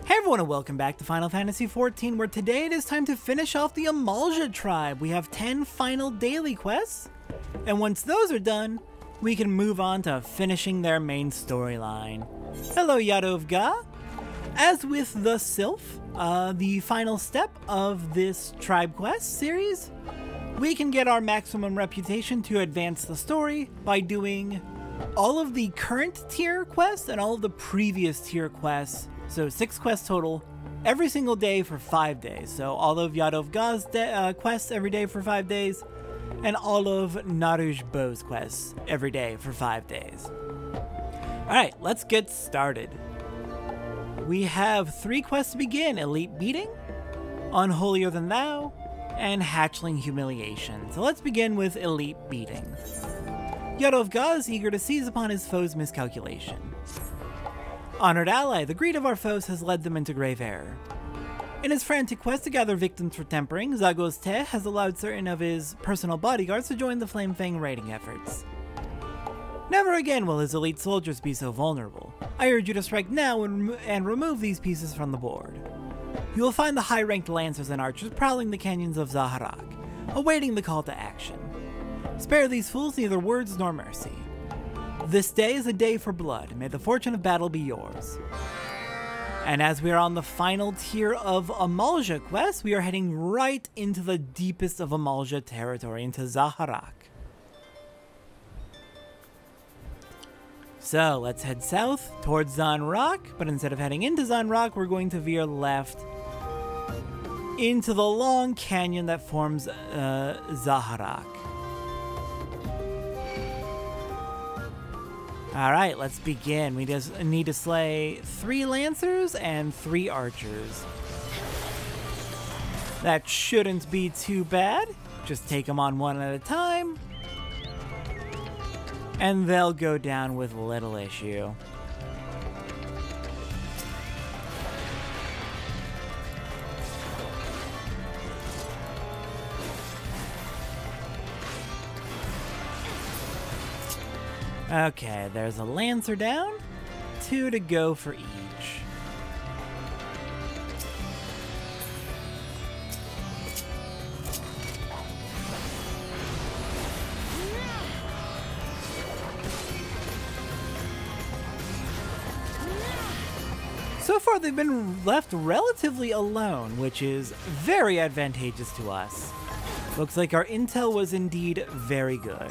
Hey everyone and welcome back to Final Fantasy XIV, where today it is time to finish off the Amalj'aa tribe. We have 10 final daily quests, and once those are done, we can move on to finishing their main storyline. Hello Loonh Gah! As with the Sylph, the final step of this tribe quest series, we can get our maximum reputation to advance the story by doing all of the current tier quests and all of the previous tier quests. So 6 quests total, every single day for 5 days. So all of Loonh Gah's quests every day for 5 days, and all of Naruj Bo's quests every day for 5 days. Alright, let's get started. We have 3 quests to begin: Elite Beating, Unholier than Thou, and Hatchling Humiliation. So let's begin with Elite Beating. Loonh Gah is eager to seize upon his foe's miscalculation. Honored ally, the greed of our foes has led them into grave error. In his frantic quest to gather victims for tempering, Zagos Te has allowed certain of his personal bodyguards to join the Flamefang raiding efforts. Never again will his elite soldiers be so vulnerable. I urge you to strike now and remove these pieces from the board. You will find the high-ranked lancers and archers prowling the canyons of Zaharak, awaiting the call to action. Spare these fools neither words nor mercy. This day is a day for blood. May the fortune of battle be yours. And as we are on the final tier of Amalj'aa quest, we are heading right into the deepest of Amalj'aa territory, into Zaharak. So let's head south towards Zaharak, but instead of heading into Zaharak, we're going to veer left into the long canyon that forms Zaharak. Alright, let's begin. We just need to slay 3 lancers and 3 archers. That shouldn't be too bad. Just take them on one at a time, and they'll go down with little issue. Okay, there's a lancer down, 2 to go for each. So far they've been left relatively alone, which is very advantageous to us. Looks like our intel was indeed very good.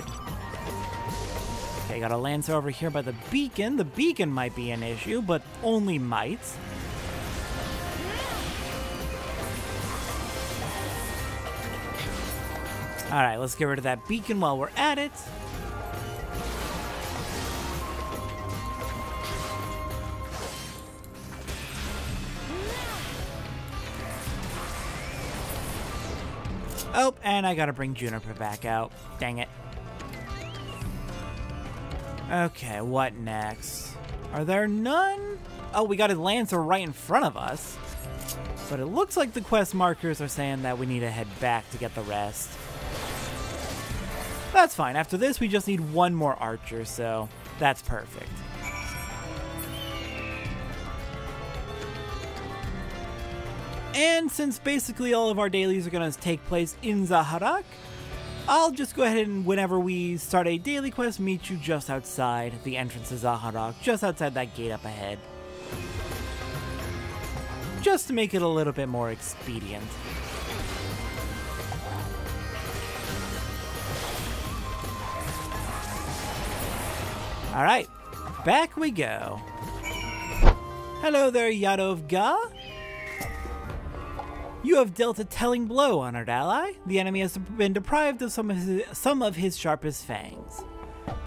Okay, got a lancer over here by the beacon. The beacon might be an issue, but only might. Alright, let's get rid of that beacon while we're at it. Oh, and I gotta bring Juniper back out. Dang it. Okay, what next? Are there none? Oh, we got a lancer right in front of us. But it looks like the quest markers are saying that we need to head back to get the rest. That's fine. After this, we just need 1 more archer, so that's perfect. And since basically all of our dailies are going to take place in Zaharak, I'll just go ahead and, whenever we start a daily quest, meet you just outside the entrance to Zaharak, just outside that gate up ahead. Just to make it a little bit more expedient. Alright, back we go. Hello there, Loonh Gah. You have dealt a telling blow, honored ally. The enemy has been deprived of some of his sharpest fangs.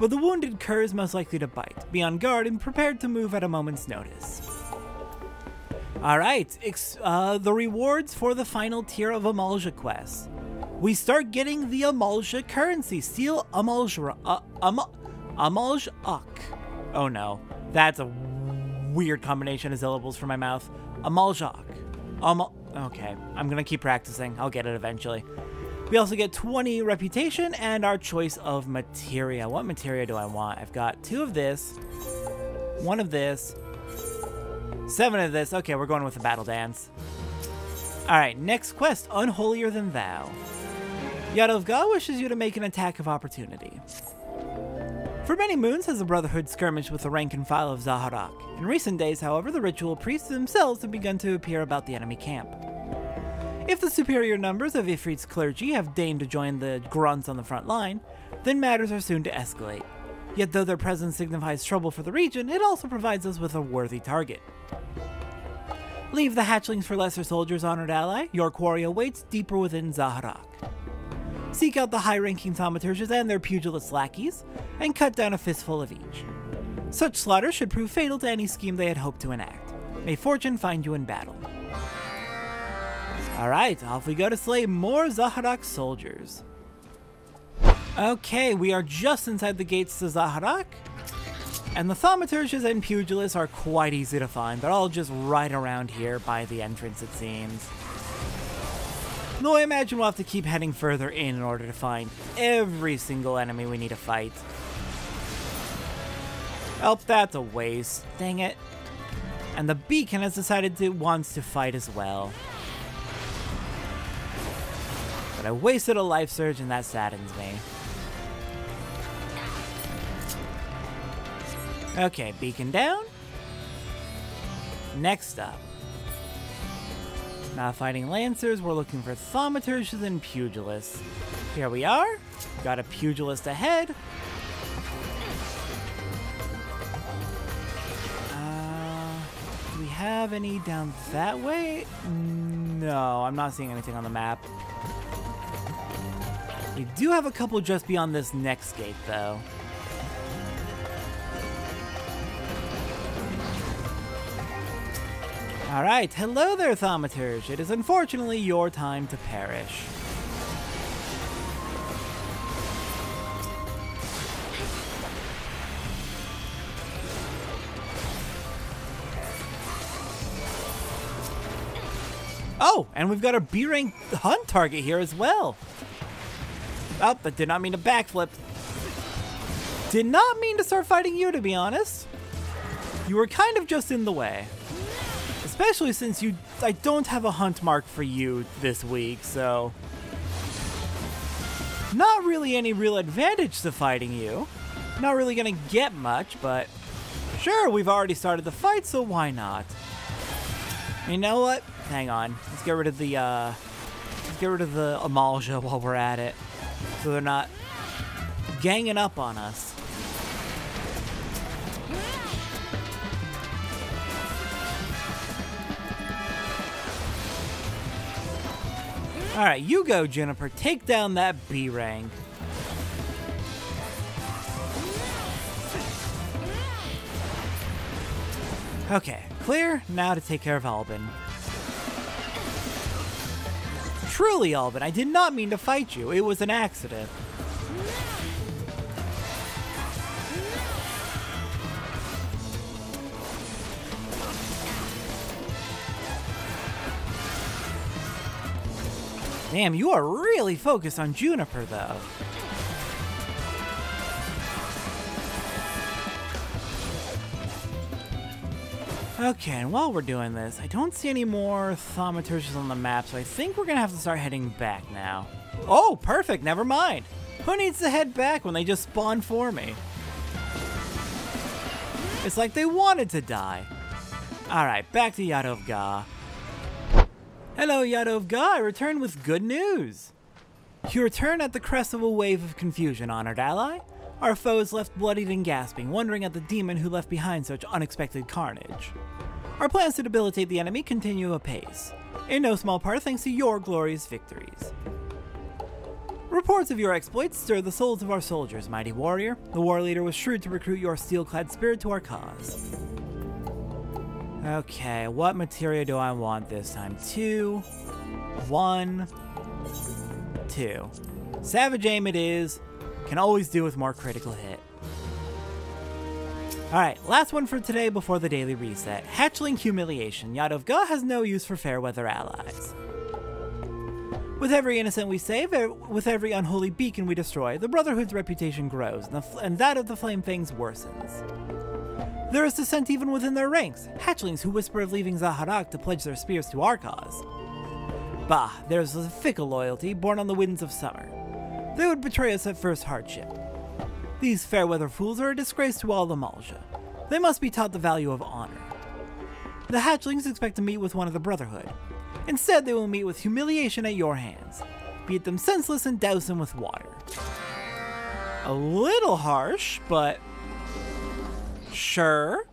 But the wounded cur is most likely to bite. Be on guard and prepared to move at a moment's notice. Alright, the rewards for the final tier of Amalj'aa quest. We start getting the Amalj'aa currency. Steal Amalj'aa. Oh no, that's a weird combination of syllables for my mouth. Amalj'aa. Okay, I'm gonna keep practicing. I'll get it eventually. We also get 20 reputation and our choice of materia. What materia do I want? I've got 2 of this, 1 of this, 7 of this. Okay, we're going with the battle dance. Alright, next quest, Unholier than Thou. Loonh Gah wishes you to make an attack of opportunity. For many moons has the Brotherhood skirmished with the rank and file of Zahar'ak. In recent days, however, the ritual priests themselves have begun to appear about the enemy camp. If the superior numbers of Ifrit's clergy have deigned to join the grunts on the front line, then matters are soon to escalate. Yet though their presence signifies trouble for the region, it also provides us with a worthy target. Leave the hatchlings for lesser soldiers, honored ally. Your quarry awaits deeper within Zahar'ak. Seek out the high-ranking thaumaturges and their pugilist lackeys, and cut down a fistful of each. Such slaughter should prove fatal to any scheme they had hoped to enact. May fortune find you in battle. Alright, off we go to slay more Zahar'ak soldiers. Okay, we are just inside the gates to Zahar'ak, and the thaumaturges and pugilists are quite easy to find. They're all just right around here by the entrance, it seems. Though I imagine we'll have to keep heading further in order to find every single enemy we need to fight. Oh, that's a waste. Dang it. And the beacon has decided it wants to fight as well. But I wasted a life surge and that saddens me. Okay, beacon down. Next up. Not fighting lancers, we're looking for thaumaturges and pugilists. Here we are. Got a pugilist ahead. Do we have any down that way? No, I'm not seeing anything on the map. We do have a couple just beyond this next gate, though. Alright, hello there, thaumaturge. It is unfortunately your time to perish. Oh, and we've got a B-rank hunt target here as well. Oh, that did not mean to backflip. Did not mean to start fighting you, to be honest. You were kind of just in the way. Especially since I don't have a hunt mark for you this week, so... Not really any real advantage to fighting you. Not really gonna get much, but... Sure, we've already started the fight, so why not? You know what? Hang on. Let's get rid of the, Amalj'aa while we're at it. So they're not ganging up on us. Alright, you go, Juniper. Take down that B rank. Okay, clear. Now to take care of Albin. Truly, Albin, I did not mean to fight you. It was an accident. Damn, you are really focused on Juniper, though. Okay, and while we're doing this, I don't see any more thaumaturges on the map, so I think we're gonna have to start heading back now. Oh, perfect, never mind. Who needs to head back when they just spawn for me? It's like they wanted to die. Alright, back to Loonh Gah. Hello, Loonh Gah, I return with good news. You return at the crest of a wave of confusion, honored ally. Our foes left bloodied and gasping, wondering at the demon who left behind such unexpected carnage. Our plans to debilitate the enemy continue apace, in no small part thanks to your glorious victories. Reports of your exploits stir the souls of our soldiers, mighty warrior. The war leader was shrewd to recruit your steel-clad spirit to our cause. Okay, what materia do I want this time? 2, 1, 2. Savage aim it is. Can always do with more critical hit. Alright, last one for today before the daily reset. Hatchling Humiliation. Loonh Gah has no use for fair weather allies. With every innocent we save, with every unholy beacon we destroy, the Brotherhood's reputation grows, and that of the Flamefangs worsens. There is dissent even within their ranks, hatchlings who whisper of leaving Zaharak to pledge their spears to our cause. Bah, there's a fickle loyalty born on the winds of summer. They would betray us at first hardship. These fair-weather fools are a disgrace to all Amalj'aa. They must be taught the value of honor. The hatchlings expect to meet with one of the Brotherhood. Instead, they will meet with humiliation at your hands. Beat them senseless and douse them with water. A little harsh, but sure.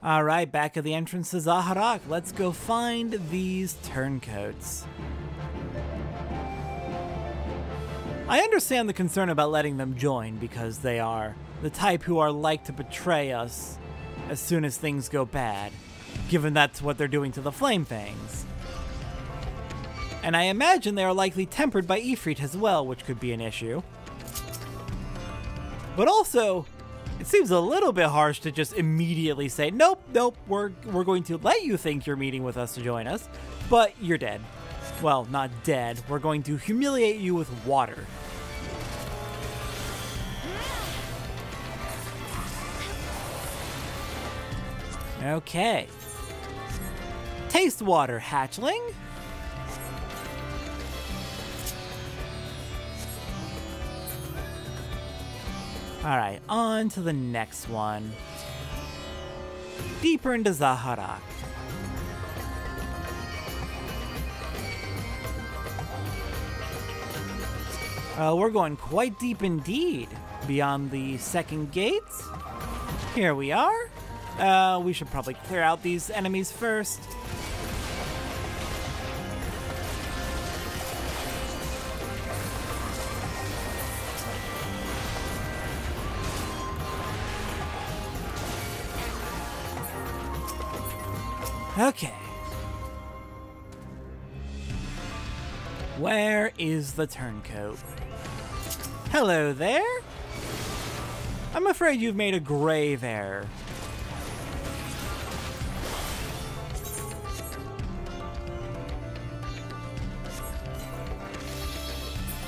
Alright, back at the entrance to Zaharak. Let's go find these turncoats. I understand the concern about letting them join because they are the type who are like to betray us as soon as things go bad, given that's what they're doing to the Flamefangs. And I imagine they are likely tempered by Ifrit as well, which could be an issue. But also, it seems a little bit harsh to just immediately say, nope, we're going to let you think you're meeting with us to join us, but you're dead. Well, not dead. We're going to humiliate you with water. Okay. Taste water, hatchling. Alright, on to the next one. Deeper into Zaharak. We're going quite deep indeed. Beyond the second gate. Here we are. We should probably clear out these enemies first. Okay. Where is the turncoat? Hello there? I'm afraid you've made a grave error.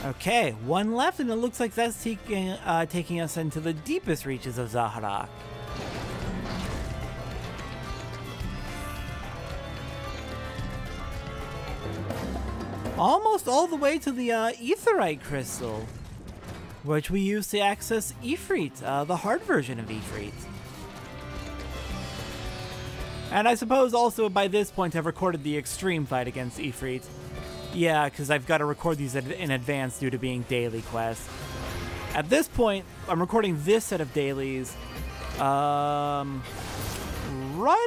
Okay, one left, and it looks like that's taking us into the deepest reaches of Zaharak. Almost all the way to the Aetheryte crystal, which we use to access Ifrit, the hard version of Ifrit. And I suppose also by this point I've recorded the extreme fight against Ifrit. Yeah, because I've got to record these in advance due to being daily quests. At this point, I'm recording this set of dailies right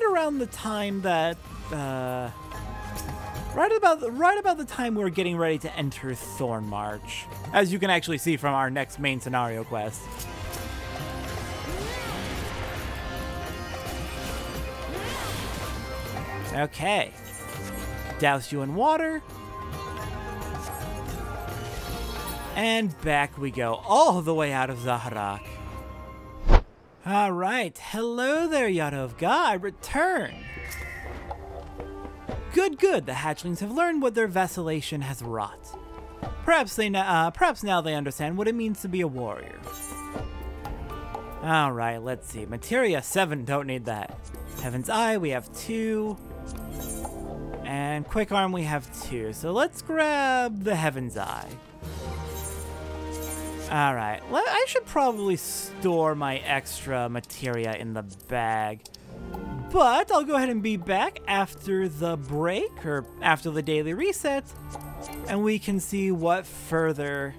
around the time that right about the time we're getting ready to enter Thorn March, as you can actually see from our next main scenario quest. Okay, douse you in water. And back we go, all the way out of Zaharak. Alright, hello there, Loonh Gah, I return. Good, the hatchlings have learned what their vacillation has wrought. Perhaps now they understand what it means to be a warrior. Alright, let's see, Materia 7, don't need that. Heaven's Eye, we have 2. And Quick Arm, we have 2. So let's grab the Heaven's Eye. Alright, I should probably store my extra materia in the bag. But I'll go ahead and be back after the break, or after the daily reset, and we can see what further,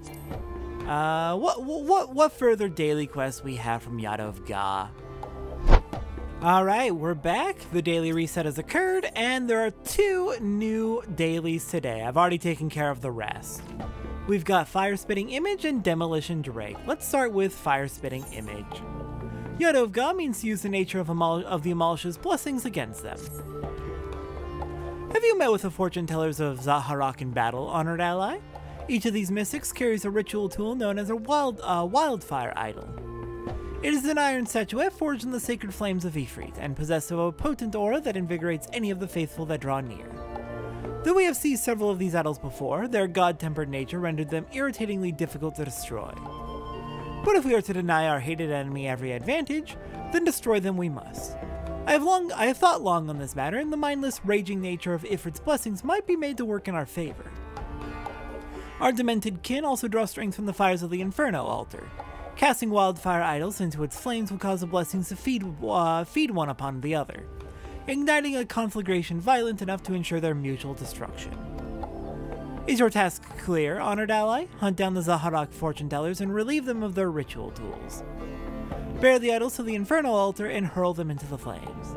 what further daily quests we have from Loonh Gah. Alright, we're back. The daily reset has occurred, and there are 2 new dailies today. I've already taken care of the rest. We've got Fire Spitting Image and Demolition Drake. Let's start with Fire Spitting Image. Loonh Gah means to use the nature of the Amalj'aa's blessings against them. Have you met with the fortune tellers of Zaharak in battle, honored ally? Each of these mystics carries a ritual tool known as a wildfire idol. It is an iron statuette forged in the sacred flames of Ifrit, and possessed of a potent aura that invigorates any of the faithful that draw near. Though we have seized several of these idols before, their god-tempered nature rendered them irritatingly difficult to destroy. But if we are to deny our hated enemy every advantage, then destroy them we must. I have thought long on this matter, and the mindless, raging nature of Ifrit's blessings might be made to work in our favor. Our demented kin also draw strength from the fires of the Inferno altar. Casting wildfire idols into its flames will cause the blessings to feed one upon the other, igniting a conflagration violent enough to ensure their mutual destruction. Is your task clear, honored ally? Hunt down the Zaharak fortune tellers and relieve them of their ritual tools. Bear the idols to the Infernal altar and hurl them into the flames.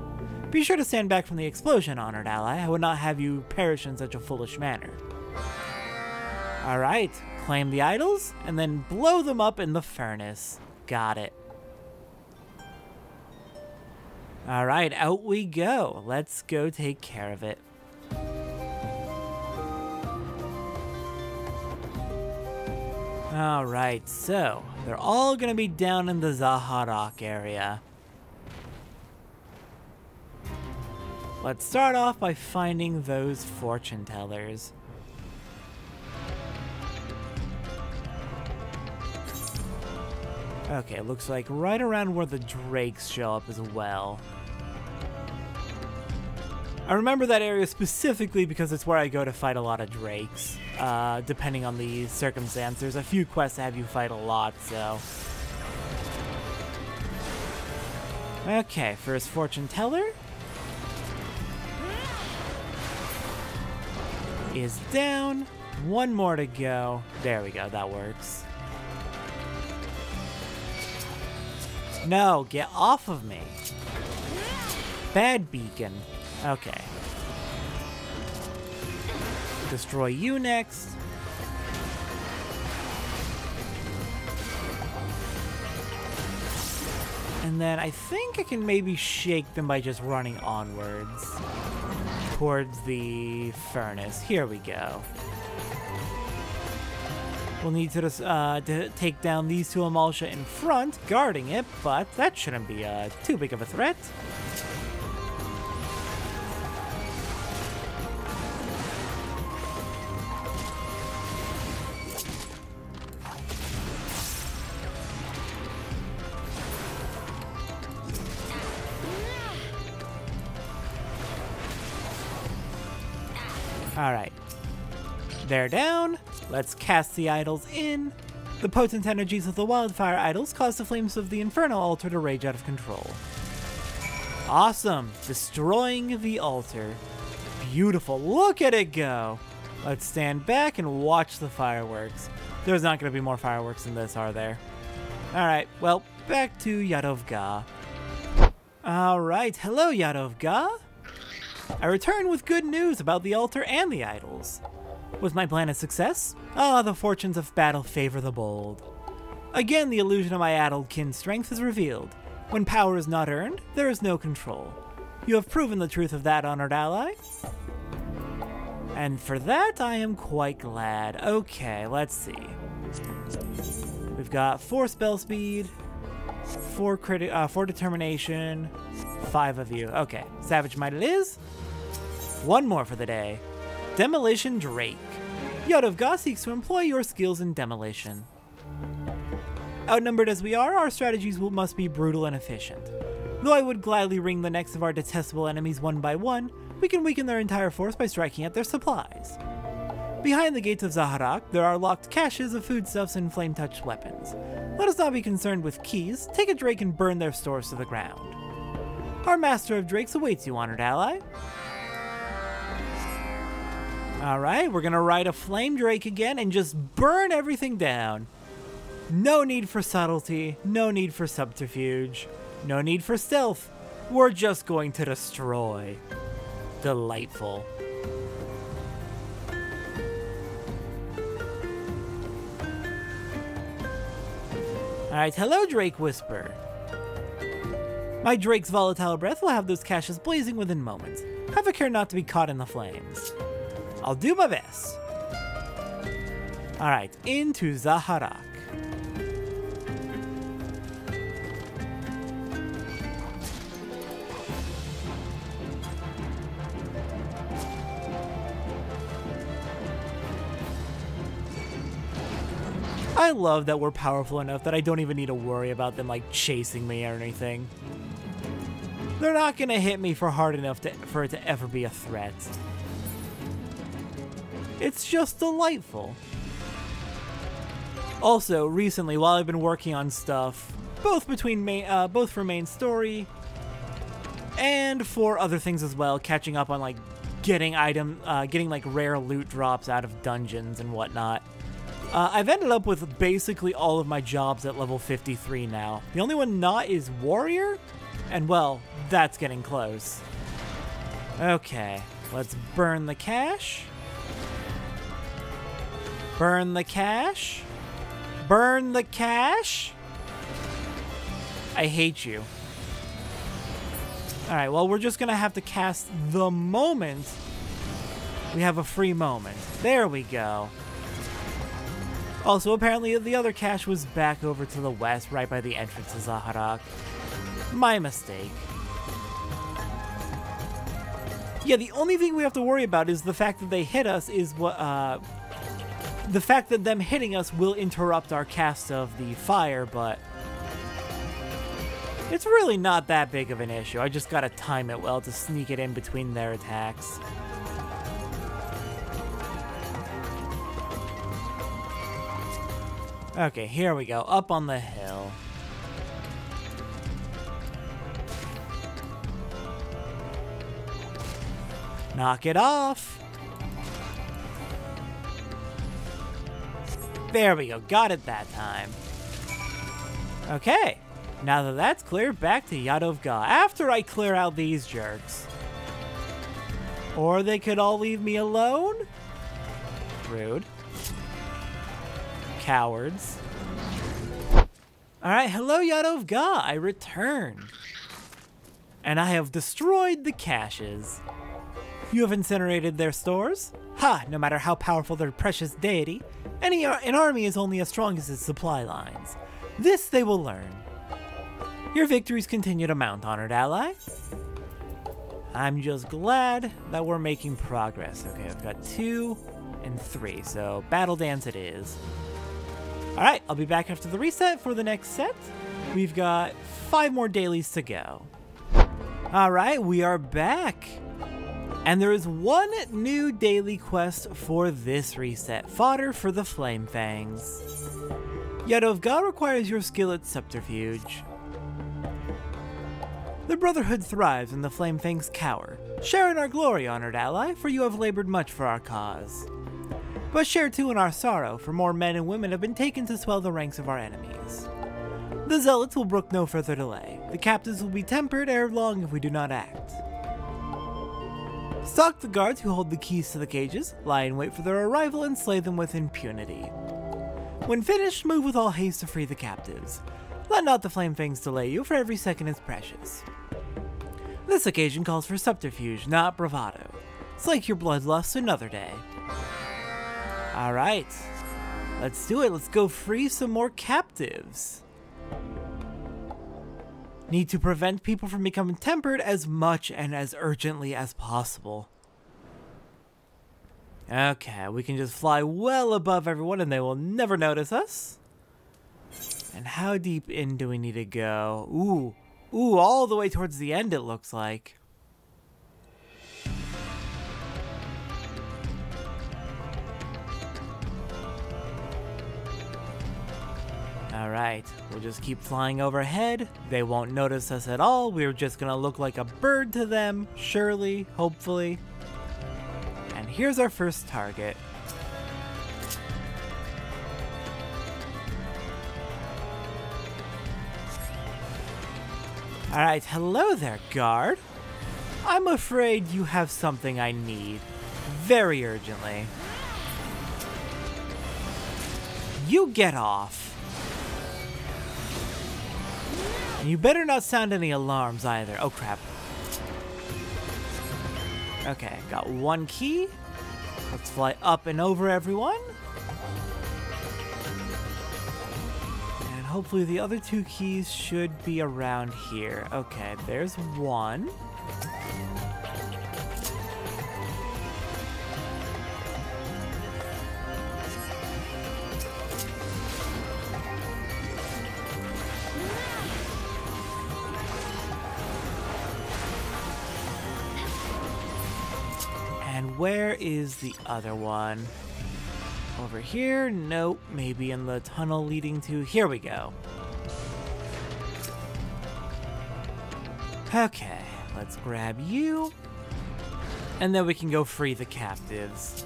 Be sure to stand back from the explosion, honored ally. I would not have you perish in such a foolish manner. Alright, claim the idols, and then blow them up in the furnace. Got it. Alright, out we go. Let's go take care of it. Alright, so they're all gonna be down in the Zaharak area. Let's start off by finding those fortune tellers. Okay, looks like right around where the drakes show up as well. I remember that area specifically because it's where I go to fight a lot of drakes. Depending on the circumstance, there's a few quests that have you fight a lot, so... Okay, first fortune teller is down. One more to go. There we go, that works. No, get off of me. Bad beacon. Okay. Destroy you next. And then I think I can maybe shake them by just running onwards towards the furnace. Here we go. We'll need to take down these two Amalj'aa in front, guarding it, but that shouldn't be too big of a threat. Alright. They're down. Let's cast the idols in. The potent energies of the wildfire idols cause the flames of the Infernal altar to rage out of control. Awesome! Destroying the altar. Beautiful. Look at it go! Let's stand back and watch the fireworks. There's not going to be more fireworks in this, are there? Alright, well, back to Loonh Gah. Alright, hello Loonh Gah! I return with good news about the altar and the idols. Was my plan a success? Ah, the fortunes of battle favor the bold. Again, the illusion of my addled kin's strength is revealed. When power is not earned, there is no control. You have proven the truth of that, honored ally. And for that, I am quite glad. Okay, let's see. We've got 4 spell speed, 4 determination, 5 of you. Okay, Savage Might it is. 1 more for the day. Demolition Drake. Loonh Gah seeks to employ your skills in demolition. Outnumbered as we are, our strategies must be brutal and efficient. Though I would gladly wring the necks of our detestable enemies one by one, we can weaken their entire force by striking at their supplies. Behind the gates of Zaharak, there are locked caches of foodstuffs and flame-touched weapons. Let us not be concerned with keys. Take a drake and burn their stores to the ground. Our master of drakes awaits you, honored ally. Alright, we're gonna ride a flame drake again and just burn everything down. No need for subtlety, no need for subterfuge, no need for stealth. We're just going to destroy. Delightful. Alright, hello Drake Whisper. My Drake's volatile breath will have those caches blazing within moments. Have a care not to be caught in the flames. I'll do my best. Alright, into Zaharak. I love that we're powerful enough that I don't even need to worry about them like chasing me or anything. They're not gonna hit me for hard enough for it to ever be a threat. It's just delightful. Also, recently, while I've been working on stuff, both for main story and for other things as well, catching up on like getting like rare loot drops out of dungeons and whatnot. I've ended up with basically all of my jobs at level 53 now. The only one not is Warrior, and well, that's getting close. Okay, let's burn the cash. Burn the cash. Burn the cash. I hate you. Alright, well, we're just gonna have to cast the moment we have a free moment. There we go. Also, apparently the other cache was back over to the west, right by the entrance to Zaharak. My mistake. Yeah, the only thing we have to worry about is the fact that they hit us is what, the fact that them hitting us will interrupt our cast of the fire, but it's really not that big of an issue. I just gotta time it well to sneak it in between their attacks. Okay, here we go, up on the hill. Knock it off. There we go, got it that time. Okay, now that that's clear, back to Loonh Gah, after I clear out these jerks. Or they could all leave me alone? Rude. Cowards. Alright, hello Loonh Gah, I returned. And I have destroyed the caches. You have incinerated their stores? Ha! No matter how powerful their precious deity, an army is only as strong as its supply lines. This they will learn. Your victories continue to mount, honored ally. I'm just glad that we're making progress. Okay, I've got 2 and 3, so battle dance it is. Alright, I'll be back after the reset for the next set. We've got 5 more dailies to go. Alright, we are back. And there is one new daily quest for this reset, Fodder for the Flamefangs. Loonh Gah requires your skill at subterfuge. The Brotherhood thrives and the Flamefangs cower. Share in our glory, honored ally, for you have labored much for our cause. But share too in our sorrow, for more men and women have been taken to swell the ranks of our enemies. The zealots will brook no further delay. The captives will be tempered ere long if we do not act. Stalk the guards who hold the keys to the cages, lie in wait for their arrival, and slay them with impunity. When finished, move with all haste to free the captives. Let not the Flamefangs delay you, for every second is precious. This occasion calls for subterfuge, not bravado. Slake your bloodlust another day. Alright, let's do it. Let's go free some more captives. Need to prevent people from becoming tempered as much and as urgently as possible. Okay, we can just fly well above everyone and they will never notice us. And how deep in do we need to go? Ooh, all the way towards the end it looks like. Alright, we'll just keep flying overhead. They won't notice us at all. We're just gonna look like a bird to them, surely, hopefully. And here's our first target. Alright, hello there, guard. I'm afraid you have something I need, very urgently. You get off. And you better not sound any alarms either. Oh crap. Okay, got 1 key. Let's fly up and over everyone. And hopefully the other 2 keys should be around here. Okay, there's 1. where is the other one? Over here? Nope. Maybe in the tunnel leading to... Here we go. Okay, let's grab you. And then we can go free the captives.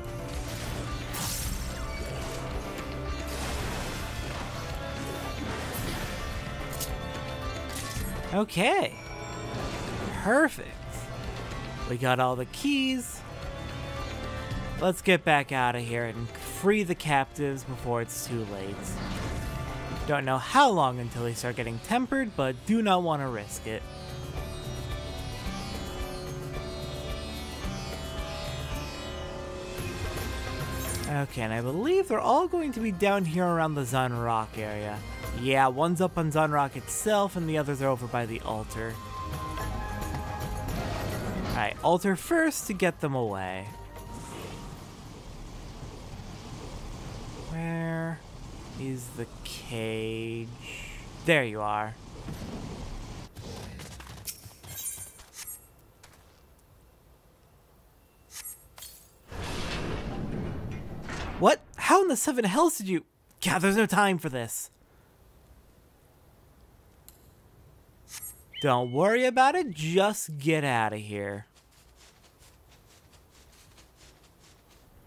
Okay. Perfect. We got all the keys. Let's get back out of here and free the captives before it's too late. Don't know how long until they start getting tempered, but do not want to risk it. Okay, and I believe they're all going to be down here around the Zun Rock area. Yeah, one's up on Zun Rock itself, and the others are over by the altar. Alright, altar first to get them away. Where is the cage? There you are. What? How in the seven hells did you... God, there's no time for this. Don't worry about it, just get out of here.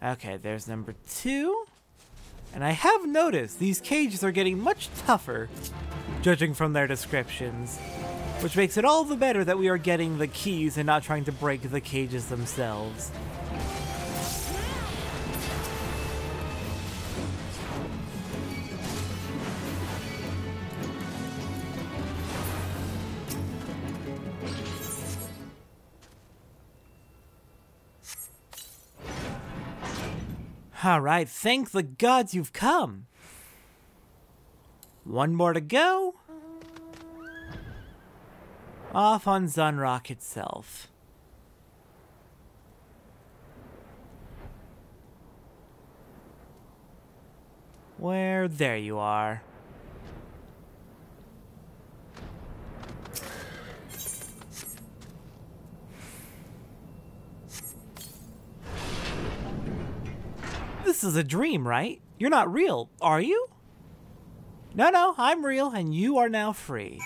Okay, there's number 2. And I have noticed these cages are getting much tougher, judging from their descriptions. Which makes it all the better that we are getting the keys and not trying to break the cages themselves. Alright, thank the gods you've come. One more to go. Off on Zun Rock itself. Where? There you are. This is a dream, right? You're not real, are you? No, I'm real, and you are now free.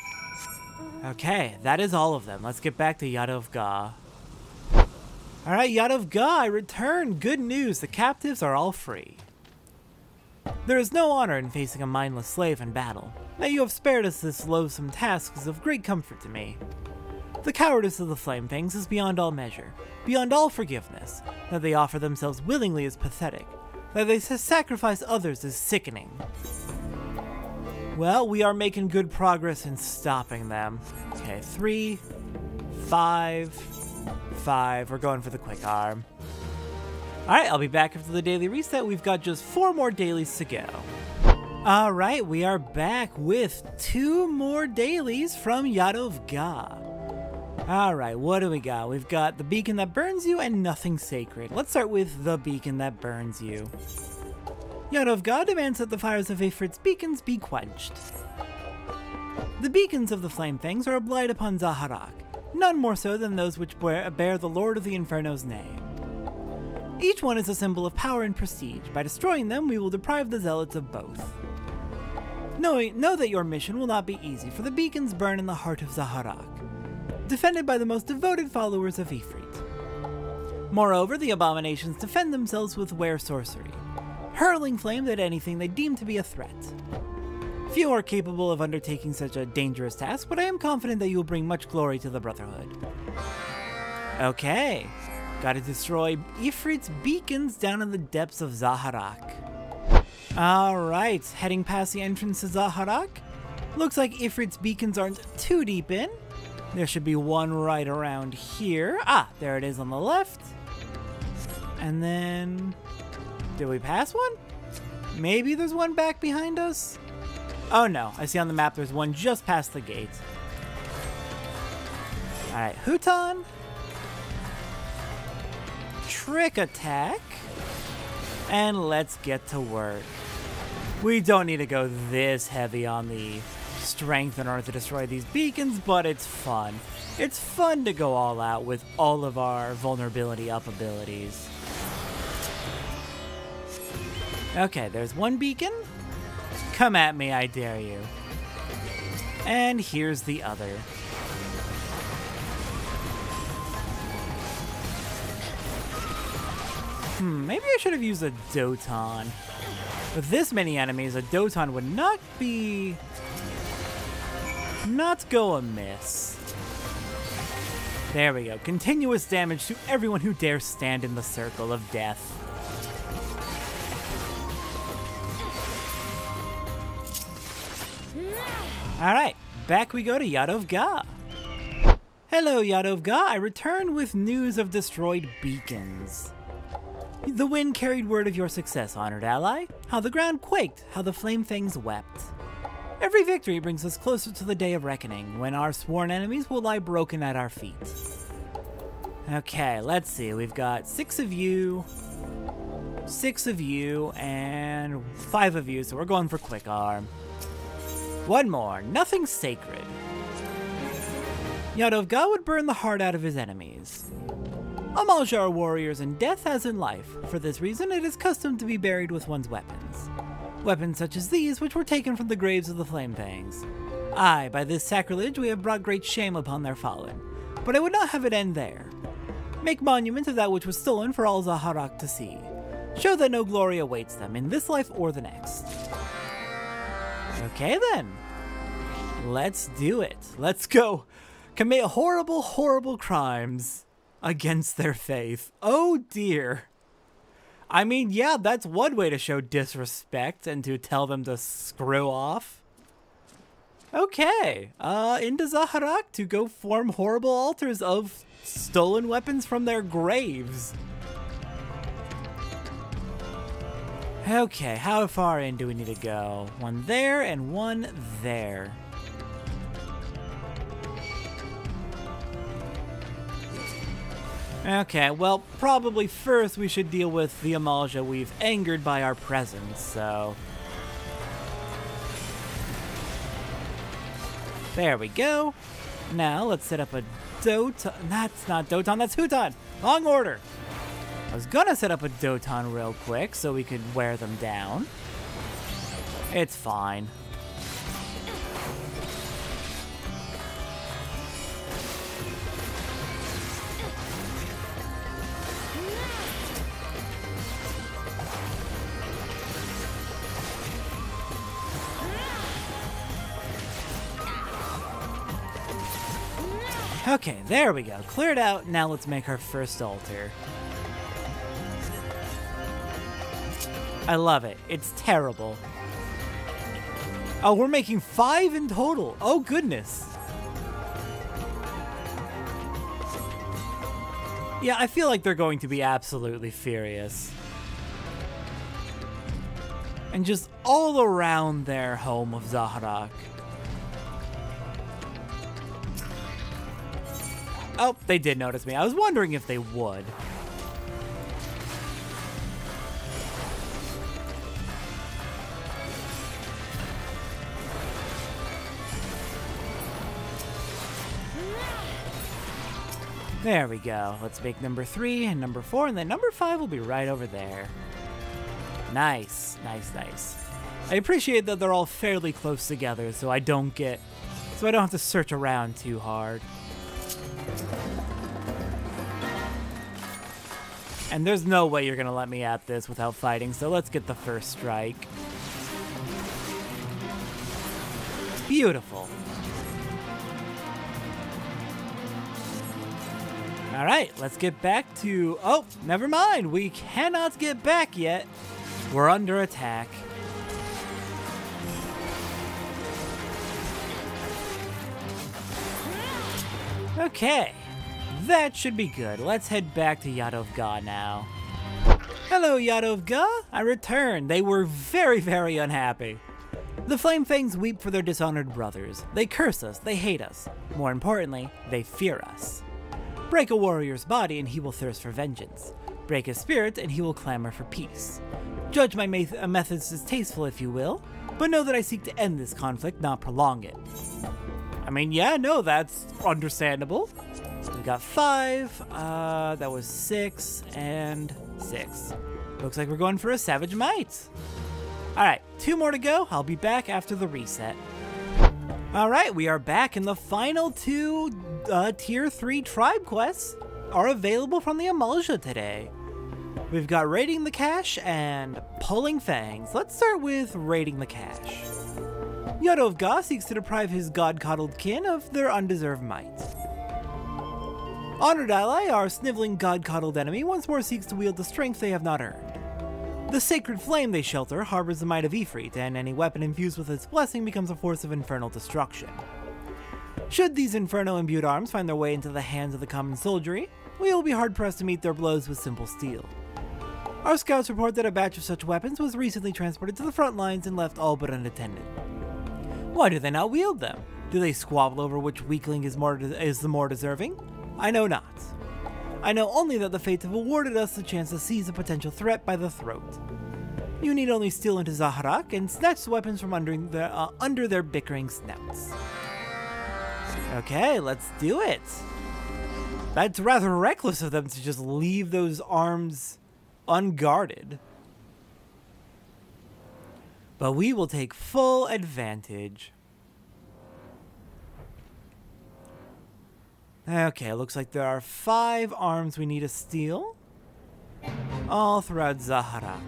Okay, that is all of them. Let's get back to Loonh Gah. Alright, Loonh Gah, I return. Good news, the captives are all free. There is no honor in facing a mindless slave in battle. That you have spared us this loathsome task is of great comfort to me. The cowardice of the Flamefangs is beyond all measure, beyond all forgiveness. That they offer themselves willingly is pathetic. That they sacrifice others is sickening. Well, we are making good progress in stopping them. Okay, 3, 5, 5. We're going for the quick arm. Alright, I'll be back after the daily reset. We've got just 4 more dailies to go. Alright, we are back with 2 more dailies from Loonh Gah. Alright, what do we got? We've got the beacon that burns you and nothing sacred. Let's start with the beacon that burns you. Loonh Gah demands that the fires of Ifrit's beacons be quenched. The beacons of the Flamefangs are a blight upon Zaharrak, none more so than those which bear the Lord of the Inferno's name. Each one is a symbol of power and prestige. By destroying them, we will deprive the zealots of both. Know that your mission will not be easy, for the beacons burn in the heart of Zaharrak, defended by the most devoted followers of Ifrit. Moreover, the abominations defend themselves with were sorcery, hurling flames at anything they deem to be a threat. Few are capable of undertaking such a dangerous task, but I am confident that you will bring much glory to the Brotherhood. Okay, gotta destroy Ifrit's beacons down in the depths of Zaharrak. Alright, heading past the entrance to Zaharrak. Looks like Ifrit's beacons aren't too deep in. There should be one right around here. Ah, there it is on the left. And then... did we pass one? Maybe there's one back behind us? Oh no, I see on the map there's one just past the gate. Alright, Huton. Trick attack. And let's get to work. We don't need to go this heavy on the strength in order to destroy these beacons, but it's fun. It's fun to go all out with all of our vulnerability up abilities. Okay, there's one beacon. Come at me, I dare you. And here's the other. Maybe I should have used a Doton. With this many enemies, a Doton would not go amiss. There we go. Continuous damage to everyone who dares stand in the circle of death. Alright, back we go to Loonh Gah. Hello, Loonh Gah. I return with news of destroyed beacons. The wind carried word of your success, honored ally. How the ground quaked, how the Flamefangs wept. Every victory brings us closer to the day of reckoning, when our sworn enemies will lie broken at our feet. Okay, let's see. We've got 6 of you, and 5 of you, so we're going for quick arm. One more. Nothing sacred. Loonh Gah would burn the heart out of his enemies. Amalj'aa are warriors in death as in life. For this reason, it is custom to be buried with one's weapons. Weapons such as these, which were taken from the graves of the Flamefangs. Aye, by this sacrilege we have brought great shame upon their fallen. But I would not have it end there. Make monument of that which was stolen for all Zahar'ak to see. Show that no glory awaits them, in this life or the next. Okay then. Let's do it. Let's go. Commit horrible, horrible crimes against their faith. Oh dear. I mean, yeah, that's one way to show disrespect and to tell them to screw off. Okay, into Zahar'ak to go form horrible altars of stolen weapons from their graves. Okay, how far in do we need to go? One there and one there. Okay, well, probably first we should deal with the Amalj'aa we've angered by our presence, so... There we go. Now, let's set up a Doton. That's not Doton, that's Huton! Wrong order! I was gonna set up a Doton real quick so we could wear them down. It's fine. Okay, there we go. Cleared out. Now let's make our first altar. I love it. It's terrible. Oh, we're making 5 in total. Oh, goodness. Yeah, I feel like they're going to be absolutely furious. And just all around their home of Zahar'ak. Oh, they did notice me. I was wondering if they would. There we go. Let's make number 3 and number 4, and then number 5 will be right over there. Nice, nice, nice. I appreciate that they're all fairly close together, so I don't have to search around too hard. And there's no way you're gonna let me at this without fighting, so let's get the first strike. Beautiful. Alright, let's get back to... Oh, never mind. We cannot get back yet. We're under attack. Okay. That should be good. Let's head back to Loonh Gah now. Hello, Loonh Gah. I returned. They were very, very unhappy. The Flamefangs weep for their dishonored brothers. They curse us. They hate us. More importantly, they fear us. Break a warrior's body and he will thirst for vengeance. Break his spirit and he will clamor for peace. Judge my methods distasteful if you will, but know that I seek to end this conflict, not prolong it. I mean, yeah, no, that's understandable. We got 5, that was 6, and 6. Looks like we're going for a Savage Might. Alright, 2 more to go. I'll be back after the reset. Alright, we are back, and the final 2 Tier 3 tribe quests are available from the Amalj'aa today. We've got Raiding the Cache and Pulling Fangs. Let's start with Raiding the Cache. Loonh Gah seeks to deprive his god-coddled kin of their undeserved might. Honored Ally, our sniveling god-coddled enemy, once more seeks to wield the strength they have not earned. The sacred flame they shelter harbors the might of Ifrit, and any weapon infused with its blessing becomes a force of infernal destruction. Should these inferno-imbued arms find their way into the hands of the common soldiery, we will be hard-pressed to meet their blows with simple steel. Our scouts report that a batch of such weapons was recently transported to the front lines and left all but unattended. Why do they not wield them? Do they squabble over which weakling is the more deserving? I know not. I know only that the fates have awarded us the chance to seize a potential threat by the throat. You need only steal into Zaharak and snatch the weapons from under their bickering snouts. Okay, let's do it. That's rather reckless of them to just leave those arms unguarded. But we will take full advantage. Okay, looks like there are 5 arms we need to steal, all throughout Zaharak.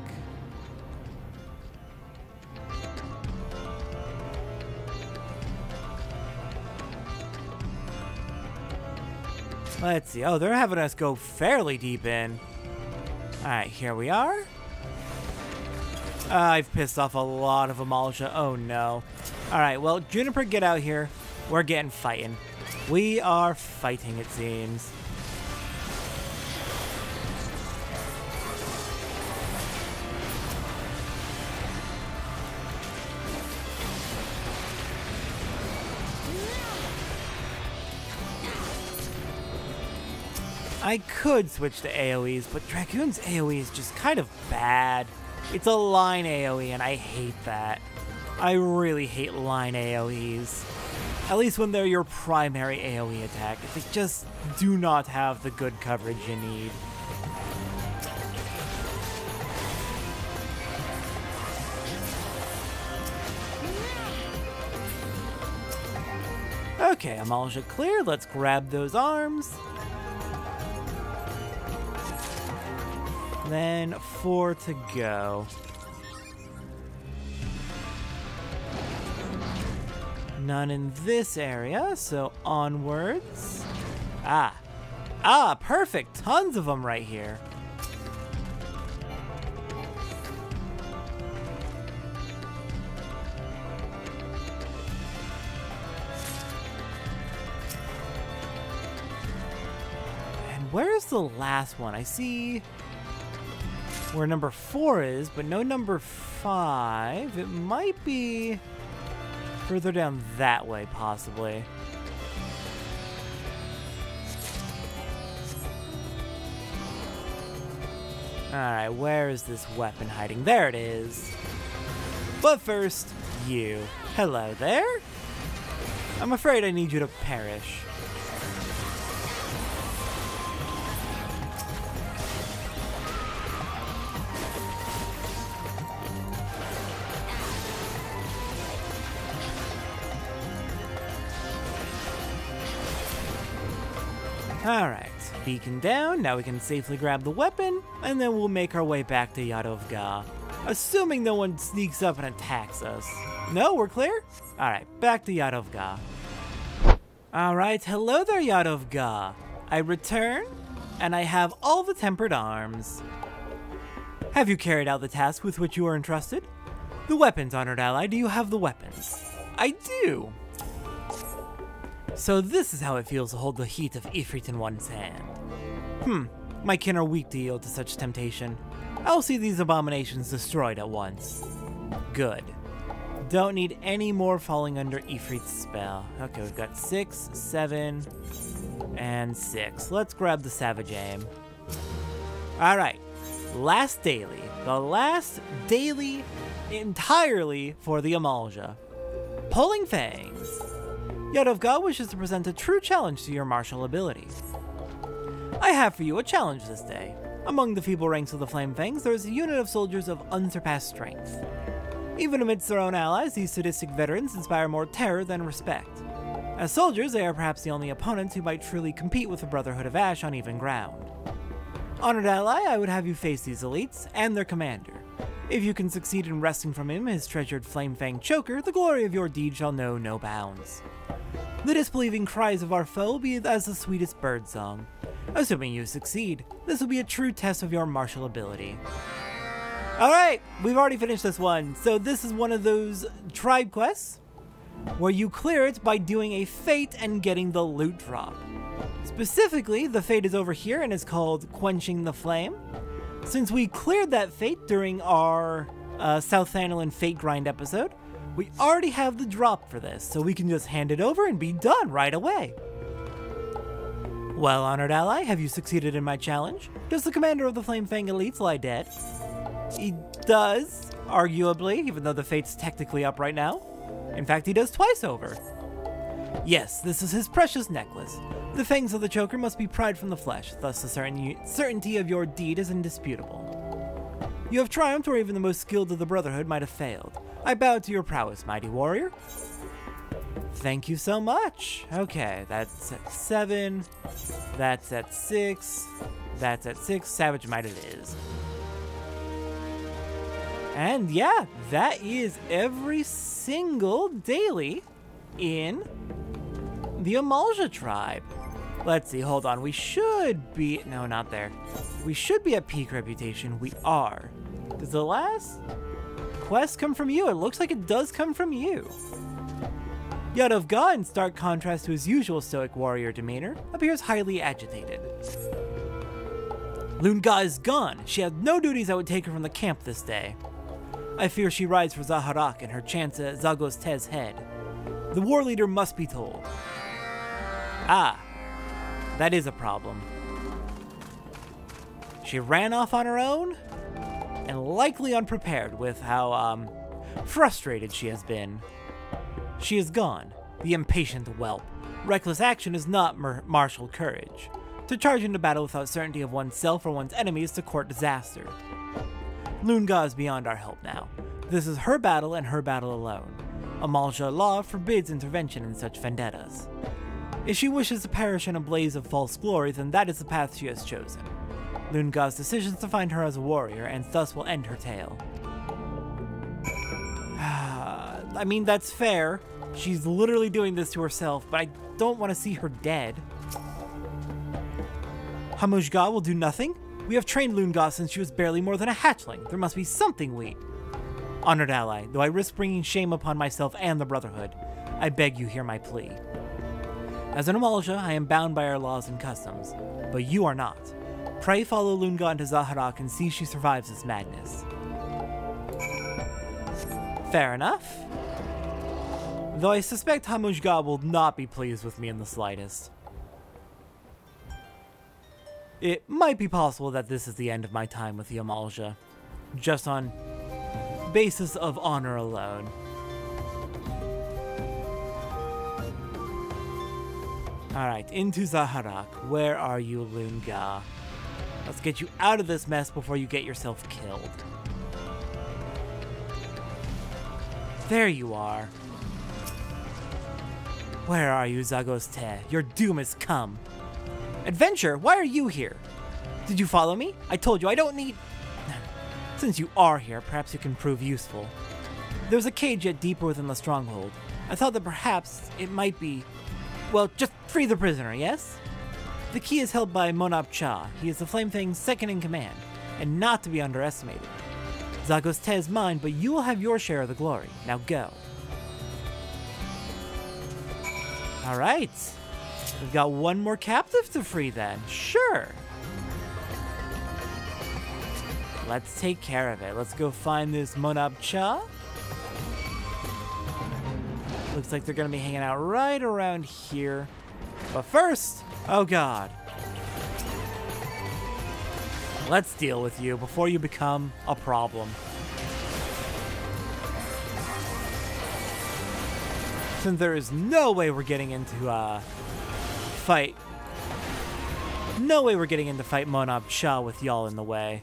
Let's see. Oh, they're having us go fairly deep in. Alright, here we are. I've pissed off a lot of Amalj'aa. Oh no. Alright, well, Juniper, get out here. We're getting fighting. We are fighting, it seems. I could switch to AoEs, but Dragoon's AoE is just kind of bad. It's a line AoE, and I hate that. I really hate line AoEs. At least when they're your primary AoE attack. They just do not have the good coverage you need. Okay, Amalj'aa clear. Let's grab those arms. Then 4 to go. None in this area, so onwards. Perfect. Tons of them right here. And where's the last one? I see where number 4 is, but no number 5. It might be further down that way, possibly. Alright, where is this weapon hiding? There it is. But first, you. Hello there? I'm afraid I need you to perish. Alright, beacon down, now we can safely grab the weapon, and then we'll make our way back to Loonh Gah. Assuming no one sneaks up and attacks us. No, we're clear? Alright, back to Loonh Gah. Alright, hello there, Loonh Gah. I return, and I have all the tempered arms. Have you carried out the task with which you were entrusted? The weapons, honored ally, do you have the weapons? I do! So this is how it feels to hold the heat of Ifrit in one's hand. My kin are weak to yield to such temptation. I'll see these abominations destroyed at once. Good. Don't need any more falling under Ifrit's spell. Okay, we've got 6, 7, and 6. Let's grab the Savage Aim. Alright, last daily. The last daily entirely for the Amalj'aa. Pulling Fangs. Loonh Gah wishes to present a true challenge to your martial ability. I have for you a challenge this day. Among the feeble ranks of the Flamefangs, there is a unit of soldiers of unsurpassed strength. Even amidst their own allies, these sadistic veterans inspire more terror than respect. As soldiers, they are perhaps the only opponents who might truly compete with the Brotherhood of Ash on even ground. Honored ally, I would have you face these elites and their commander. If you can succeed in wresting from him his treasured Flamefang choker, the glory of your deed shall know no bounds. The disbelieving cries of our foe will be as the sweetest birdsong. Assuming you succeed, this will be a true test of your martial ability. Alright, we've already finished this one, so this is one of those tribe quests where you clear it by doing a fate and getting the loot drop. Specifically, the fate is over here and is called Quenching the Flame. Since we cleared that fate during our South Thanalan Fate Grind episode, we already have the drop for this, so we can just hand it over and be done right away. Well, honored ally, have you succeeded in my challenge? Does the commander of the Flamefang elites lie dead? He does, arguably, even though the fate's technically up right now. In fact, he does twice over. Yes, this is his precious necklace. The fangs of the choker must be pried from the flesh, thus the certainty of your deed is indisputable. You have triumphed where even the most skilled of the Brotherhood might have failed. I bow to your prowess, mighty warrior. Thank you so much. Okay, that's at 7. That's at 6. That's at 6. Savage Might it is. And yeah, that is every single daily in the Amalj'aa tribe. Let's see, hold on. We should be... No, not there. We should be at peak reputation. We are. Does the last quest come from you? It looks like it does come from you. Loonh Gah, in stark contrast to his usual stoic warrior demeanor, appears highly agitated. Loonh Gah is gone. She had no duties that would take her from the camp this day. I fear she rides for Zaharak and her chance at Zagos Tez's head. The war leader must be told. Ah, that is a problem. She ran off on her own, and likely unprepared with how frustrated she has been. She is gone, the impatient whelp. Reckless action is not martial courage. To charge into battle without certainty of oneself or one's enemies to court disaster. Loonh Gah is beyond our help now. This is her battle and her battle alone. Amalj'aa law forbids intervention in such vendettas. If she wishes to perish in a blaze of false glory, then that is the path she has chosen. Loonh Gah's decision is to find her as a warrior, and thus will end her tale. I mean, that's fair. She's literally doing this to herself, but I don't want to see her dead. Hamuj'aa will do nothing? We have trained Loonh Gah since she was barely more than a hatchling. There must be something we... Honored ally, though I risk bringing shame upon myself and the Brotherhood, I beg you hear my plea. As an Amalj'aa, I am bound by our laws and customs, but you are not. Pray follow Loonh Gah into Zaharak and see she survives this madness. Fair enough. Though I suspect Hamuj'aa will not be pleased with me in the slightest. It might be possible that this is the end of my time with the Amalj'aa, just on basis of honor alone. Alright, into Zaharak. Where are you, Loonh Gah? Let's get you out of this mess before you get yourself killed. There you are. Where are you, Zagos Tez? Your doom has come. Adventure, why are you here? Did you follow me? I told you I don't need... Since you are here, perhaps you can prove useful. There's a cage yet deeper within the stronghold. I thought that perhaps it might be... Well, just free the prisoner, yes? The key is held by Amalj'aa. He is the Flamefang's second in command, and not to be underestimated. Zagos Tez is mine, but you will have your share of the glory. Now go. Alright. We've got one more captive to free then. Sure. Let's take care of it. Let's go find this Amalj'aa. Looks like they're going to be hanging out right around here. But first, oh god. Let's deal with you before you become a problem. Since there is no way we're getting into fight. No way we're getting into fight Amalj'aa with y'all in the way.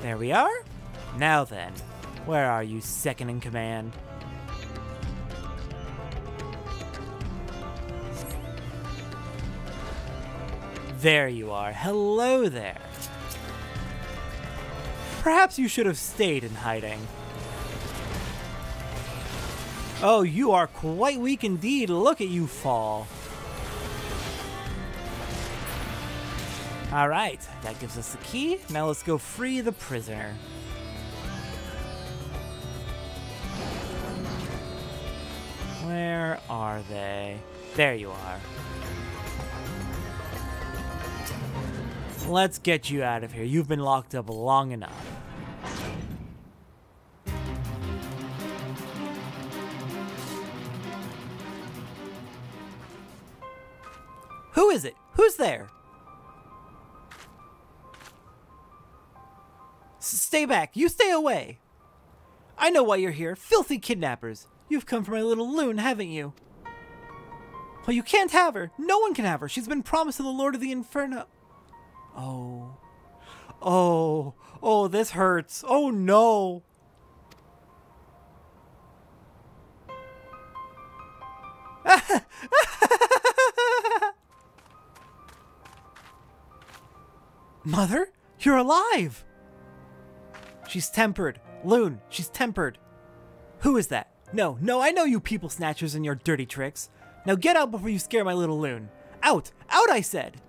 There we are. Now then, where are you, second in command? There you are. Hello there. Perhaps you should have stayed in hiding. Oh, you are quite weak indeed. Look at you fall. Alright, that gives us the key. Now let's go free the prisoner. Where are they? There you are. Let's get you out of here. You've been locked up long enough. Who is it? Who's there? Stay back. You stay away. I know why you're here. Filthy kidnappers. You've come for my little Loonh, haven't you? Well, you can't have her. No one can have her. She's been promised to the Lord of the Inferno. Oh. Oh. Oh, this hurts. Oh, no. Mother, you're alive. She's tempered. Loonh, she's tempered. Who is that? No, no, I know you people snatchers and your dirty tricks. Now get out before you scare my little Loonh. Out! Out, I said!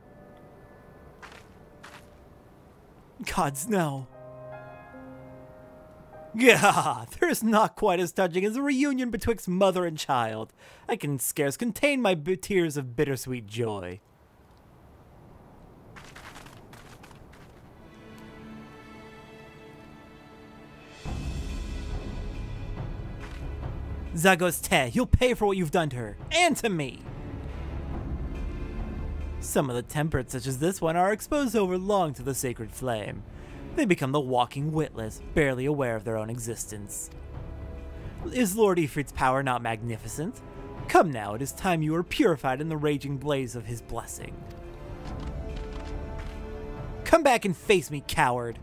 Gods, no. Gah! There's not quite as touching as a reunion betwixt mother and child. I can scarce contain my tears of bittersweet joy. Zagos Te, you'll pay for what you've done to her, and to me! Some of the tempered, such as this one, are exposed over long to the sacred flame. They become the walking witless, barely aware of their own existence. Is Lord Ifrit's power not magnificent? Come now, it is time you were purified in the raging blaze of his blessing. Come back and face me, coward!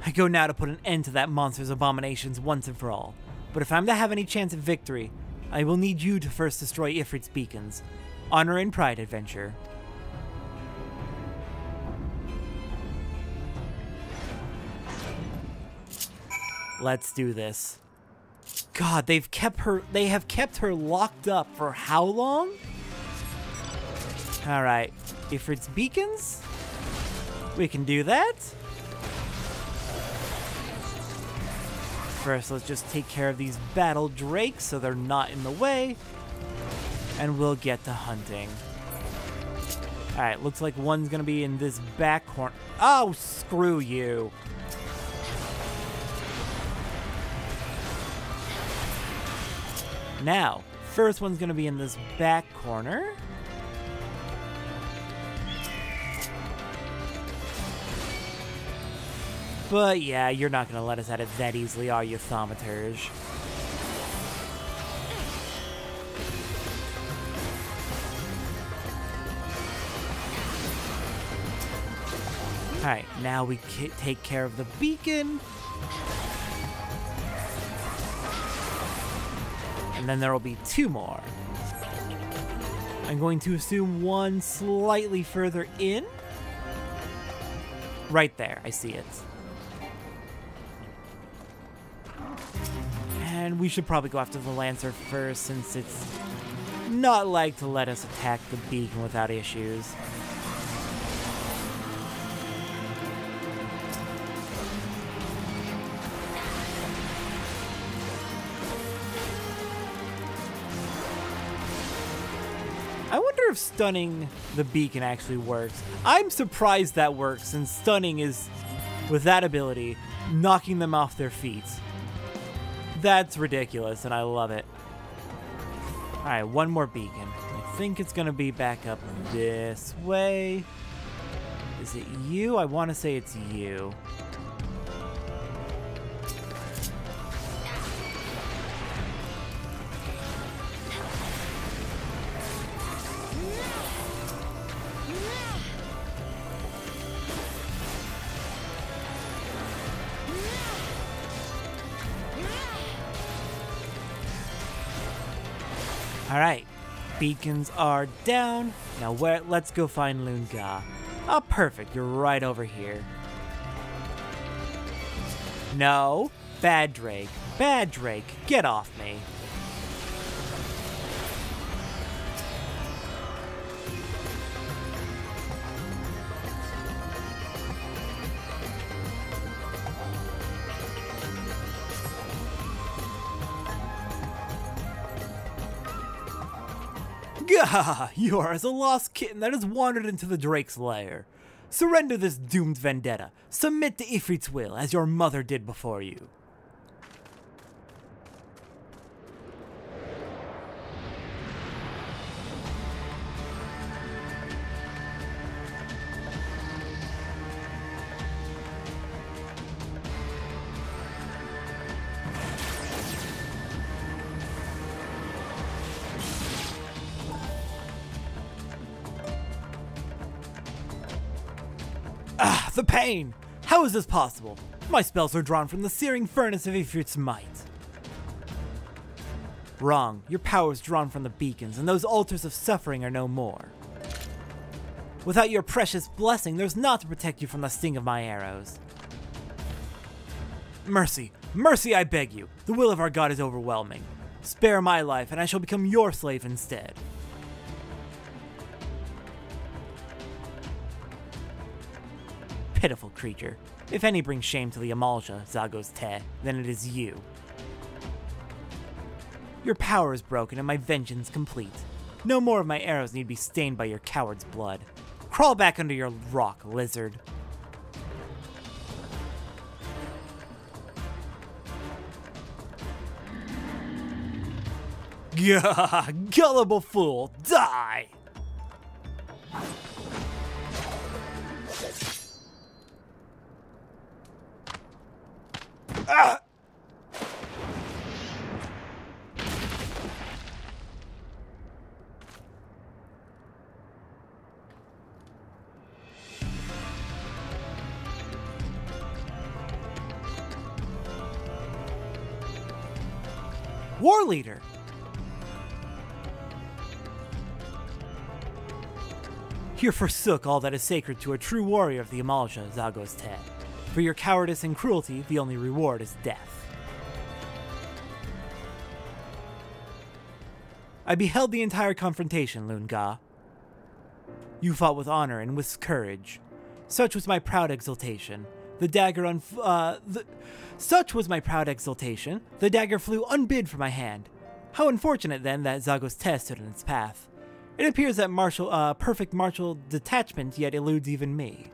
I go now to put an end to that monster's abominations once and for all. But if I'm to have any chance at victory, I will need you to first destroy Ifrit's beacons. Honor and pride, adventure. Let's do this. God, they have kept her locked up for how long? Alright, Ifrit's beacons? We can do that. First, let's just take care of these battle drakes so they're not in the way. And we'll get to hunting. Alright, looks like one's gonna be in this back corner. Oh, screw you. Now, first one's gonna be in this back corner. But yeah, you're not going to let us at it that easily, are you, Thaumaturge? Alright, now we take care of the beacon. And then there will be two more. I'm going to assume one slightly further in. Right there, I see it. And we should probably go after the Lancer first, since it's not like to let us attack the beacon without issues. I wonder if stunning the beacon actually works. I'm surprised that works, since stunning is, with that ability, knocking them off their feet. That's ridiculous, and I love it. Alright, one more beacon. I think it's gonna be back up this way. Is it you? I want to say it's you. Alright, beacons are down. Now let's go find Loonh Gah. Oh, perfect, you're right over here. No, bad Drake, get off me. Gah! You are as a lost kitten that has wandered into the Drake's lair. Surrender this doomed vendetta. Submit to Ifrit's will, as your mother did before you. Ah, the pain! How is this possible? My spells are drawn from the searing furnace of Ifrit's might. Wrong. Your power is drawn from the beacons, and those altars of suffering are no more. Without your precious blessing, there's naught to protect you from the sting of my arrows. Mercy! Mercy, I beg you! The will of our god is overwhelming. Spare my life, and I shall become your slave instead. Pitiful creature. If any brings shame to the Amalj'aa, Zagos Te, then it is you. Your power is broken and my vengeance complete. No more of my arrows need be stained by your coward's blood. Crawl back under your rock, lizard. Gah! Gullible fool, die! Ah! War leader. You forsook all that is sacred to a true warrior of the Amalj'aa, Zagos Te. For your cowardice and cruelty, the only reward is death. I beheld the entire confrontation, Loonh Gah. You fought with honor and with courage. Such was my proud exultation. Such was my proud exultation. The dagger flew unbid from my hand. How unfortunate, then, that Zagos Te stood in its path. It appears that perfect martial detachment yet eludes even me.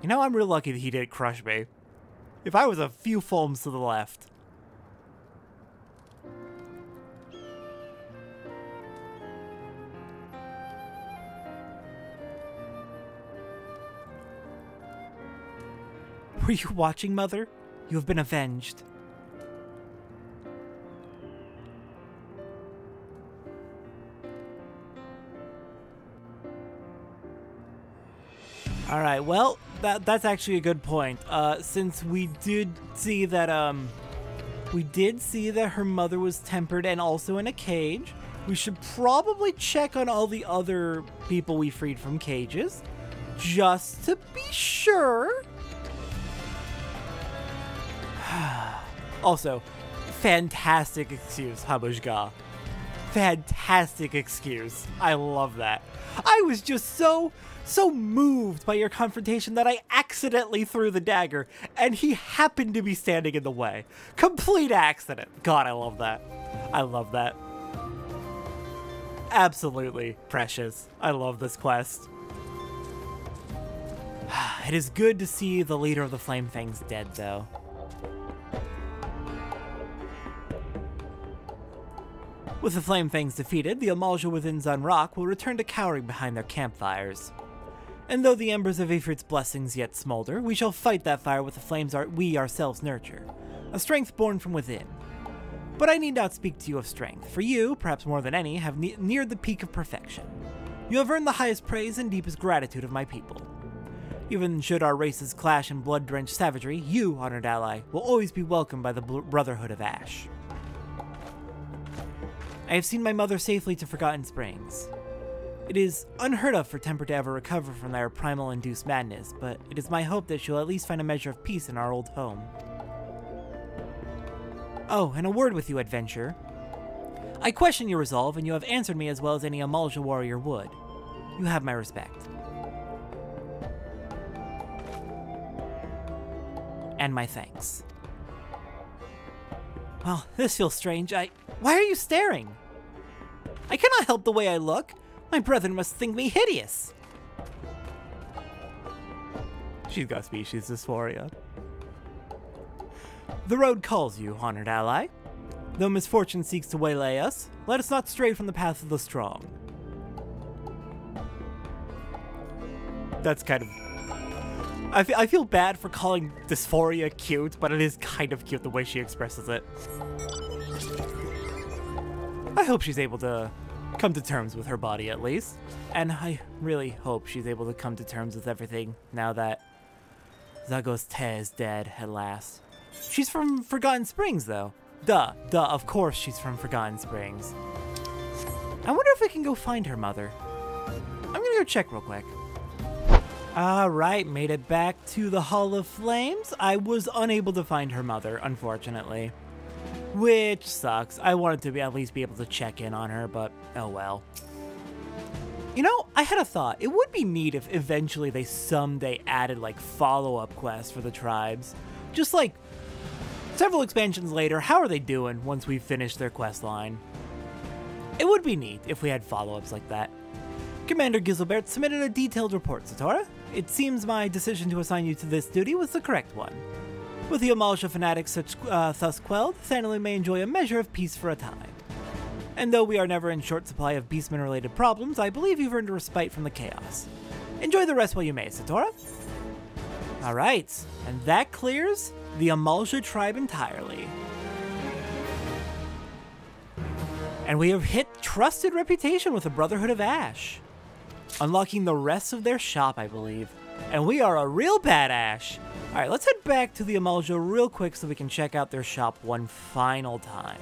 You know, I'm real lucky that he didn't crush me. If I was a few foams to the left. Were you watching, Mother? You have been avenged. Alright, well, that's actually a good point. Since we did see that her mother was tempered and also in a cage, we should probably check on all the other people we freed from cages, just to be sure. Also, fantastic excuse, Amalj'aa. Fantastic excuse. I love that. I was just so moved by your confrontation that I accidentally threw the dagger, and he happened to be standing in the way. Complete accident. God, I love that. I love that. Absolutely precious. I love this quest. It is good to see the leader of the Flamefangs dead, though. With the Flamefangs defeated, the Amalj'aa within Zan'Raq will return to cowering behind their campfires. And though the embers of Ifrit's blessings yet smolder, we shall fight that fire with the flames we ourselves nurture, a strength born from within. But I need not speak to you of strength, for you, perhaps more than any, have neared the peak of perfection. You have earned the highest praise and deepest gratitude of my people. Even should our races clash in blood-drenched savagery, you, honored ally, will always be welcomed by the Brotherhood of Ash. I have seen my mother safely to Forgotten Springs. It is unheard of for Temper to ever recover from their primal-induced madness, but it is my hope that she'll at least find a measure of peace in our old home. Oh, and a word with you, adventurer. I question your resolve, and you have answered me as well as any Amalj'aa warrior would. You have my respect. And my thanks. Well, this feels strange. Why are you staring? I cannot help the way I look. My brethren must think me hideous. She's got species dysphoria. The road calls you, honored ally. Though misfortune seeks to waylay us, let us not stray from the path of the strong. That's kind of... I feel bad for calling dysphoria cute, but it is kind of cute the way she expresses it. I hope she's able to come to terms with her body at least. And I really hope she's able to come to terms with everything now that Zagos Te is dead at last. She's from Forgotten Springs though. Duh, of course she's from Forgotten Springs. I wonder if we can go find her mother. I'm gonna go check real quick. Alright, made it back to the Hall of Flames. I was unable to find her mother, unfortunately. Which sucks. I wanted to at least be able to check in on her, but oh well. You know, I had a thought. It would be neat if eventually they someday added like follow-up quests for the tribes. Just like several expansions later, how are they doing once we finish their quest line? It would be neat if we had follow-ups like that. Commander Giselbert submitted a detailed report, Satora. It seems my decision to assign you to this duty was the correct one. With the Amalj'aa fanatics thus quelled, Thanalin may enjoy a measure of peace for a time. And though we are never in short supply of beastman-related problems, I believe you've earned a respite from the chaos. Enjoy the rest while you may, Satora. Alright, and that clears the Amalj'aa tribe entirely. And we have hit trusted reputation with the Brotherhood of Ash, unlocking the rest of their shop, I believe. And we are a real badass. Alright, let's head back to the Amalj'aa real quick so we can check out their shop one final time.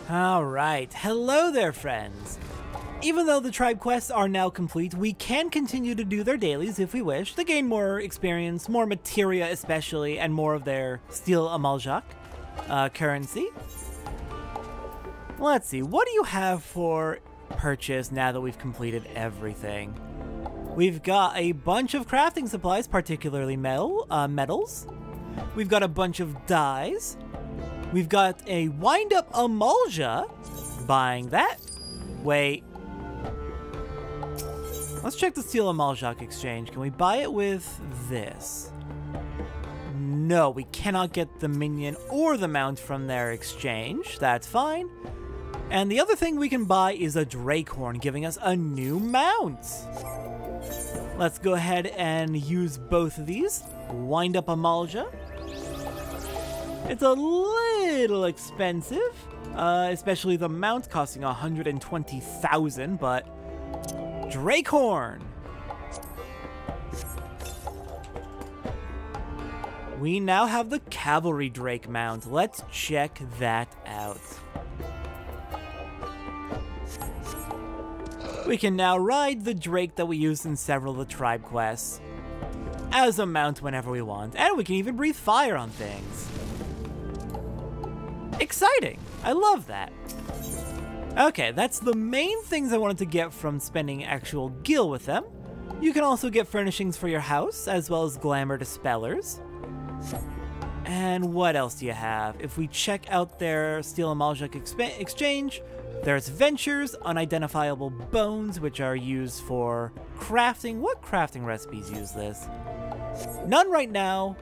Alright, hello there, friends. Even though the tribe quests are now complete, we can continue to do their dailies if we wish to gain more experience, more materia especially, and more of their steel Amalj'aa currency. Let's see, what do you have for purchase now that we've completed everything? We've got a bunch of crafting supplies, particularly metals. We've got a bunch of dyes. We've got a wind-up Amalj'aa. Buying that. Wait. Let's check the steel Amalj'aa exchange. Can we buy it with this? No, we cannot get the minion or the mount from their exchange. That's fine. And the other thing we can buy is a Drakehorn, giving us a new mount. Let's go ahead and use both of these. Wind up Amalj'aa. It's a little expensive, especially the mount costing 120,000, but Drakehorn. We now have the Cavalry Drake mount. Let's check that out. We can now ride the Drake that we used in several of the tribe quests as a mount whenever we want, and we can even breathe fire on things. Exciting! I love that. Okay, that's the main things I wanted to get from spending actual gil with them. You can also get furnishings for your house, as well as glamour dispellers. And what else do you have? If we check out their Steel Amalj'aa exchange, there's Ventures, Unidentifiable Bones, which are used for crafting. What crafting recipes use this? None right now.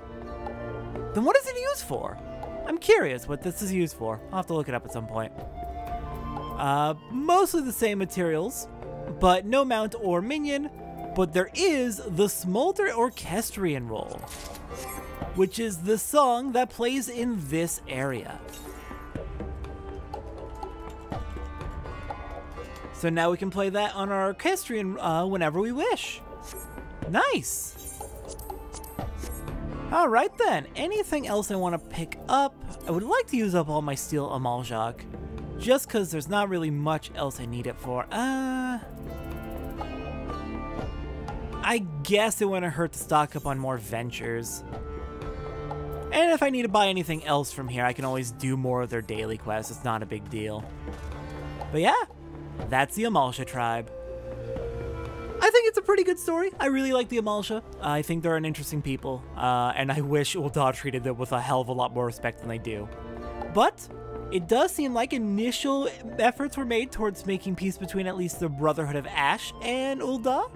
Then what is it used for? I'm curious what this is used for. I'll have to look it up at some point. Mostly the same materials, but no mount or minion. But there is the Smolder Orchestrion roll, which is the song that plays in this area. So now we can play that on our Orchestrion whenever we wish. Nice! Alright then, anything else I want to pick up? I would like to use up all my steel Amalj'aa. just because there's not really much else I need it for. I guess it wouldn't hurt to stock up on more ventures. And if I need to buy anything else from here, I can always do more of their daily quests. It's not a big deal. But yeah, that's the Amalj'aa tribe. I think it's a pretty good story. I really like the Amalj'aa. I think they're an interesting people, and I wish Loonh Gah treated them with a hell of a lot more respect than they do. But it does seem like initial efforts were made towards making peace between at least the Brotherhood of Ash and Loonh Gah.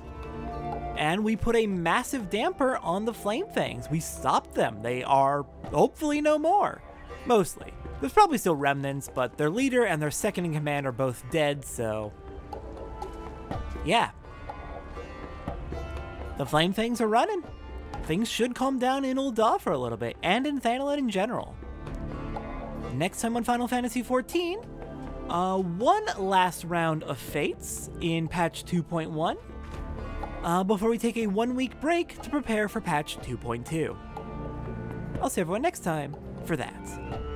And we put a massive damper on the Flamefangs. We stopped them. They are hopefully no more. Mostly. There's probably still remnants, but their leader and their second in command are both dead, so yeah. The Flamefangs are running. Things should calm down in Loonh Gah for a little bit, and in Thanalan in general. Next time on Final Fantasy XIV, one last round of Fates in patch 2.1. Before we take a 1-week break to prepare for patch 2.2. I'll see everyone next time for that.